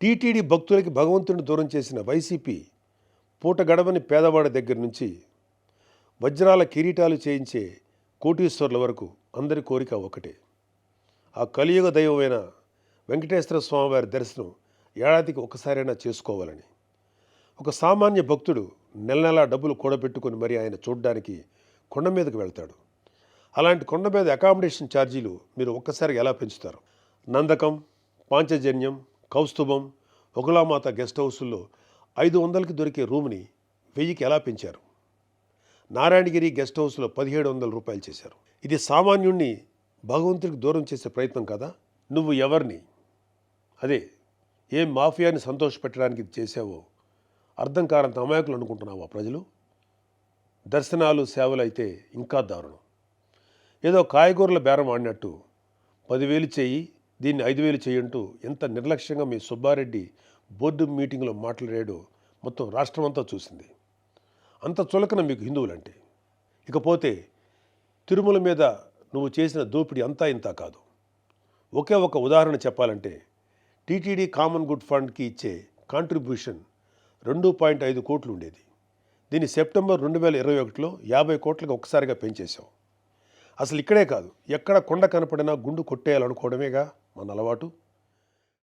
TTD భక్తులకి భగవంతుడిని దూరం చేసిన వైసీపీ పూట గడవని పేదవాడి దగ్గర నుంచి వజ్రాల కిరీటాలు చేయించే కోటీశ్వర్ల వరకు అందరి కోరిక ఒకటే. ఆ కలియుగ దైవమైన వెంకటేశ్వర స్వామివారి దర్శనం ఏడాదికి ఒకసారైనా చేసుకోవాలని. ఒక సామాన్య భక్తుడు నెల నెలా డబ్బులు కూడబెట్టుకొని మరి ఆయన చూడడానికి కొండ మీదకు వెళ్తాడు. అలాంటి కొండ మీద అకామిడేషన్ ఛార్జీలు మీరు ఒక్కసారి ఎలా పెంచుతారు? నందకం, పాంచజన్యం, కౌస్తుభం, ఒకలామాత గెస్ట్ హౌసుల్లో 500కి దొరికే రూమ్ని 1000కి ఎలా పెంచారు? నారాయణగిరి గెస్ట్ హౌస్లో 1700 రూపాయలు చేశారు. ఇది సామాన్యుణ్ణి భగవంతుడికి దూరం చేసే ప్రయత్నం కదా? నువ్వు ఎవరిని, అదే ఏం మాఫియాని సంతోషపెట్టడానికి ఇది చేసావో అర్థం కానంత అమాయకులు అనుకుంటున్నావా ప్రజలు? దర్శనాలు సేవలు అయితే ఇంకా దారుణం. ఏదో కాయగూరల బేరం ఆడినట్టు 10,000 చేయి, దీన్ని 5,000 చేయంటూ ఎంత నిర్లక్ష్యంగా మీ సుబ్బారెడ్డి బోర్డు మీటింగ్లో మాట్లాడాడో మొత్తం రాష్ట్రమంతా చూసింది. అంత చులకన మీకు హిందువులంటే. ఇకపోతే తిరుమల మీద నువ్వు చేసిన దోపిడీ అంతా ఇంతా కాదు. ఒకే ఒక ఉదాహరణ చెప్పాలంటే టీటీడీ కామన్ గుడ్ ఫండ్కి ఇచ్చే కాంట్రిబ్యూషన్ 2.5 కోట్లు ఉండేది. దీన్ని సెప్టెంబర్ 2021లో 50 కోట్లకు ఒక్కసారిగా పెంచేశాం. అసలు ఇక్కడే కాదు, ఎక్కడ కొండ కనపడినా గుండు కొట్టేయాలనుకోవడమేగా మన అలవాటు.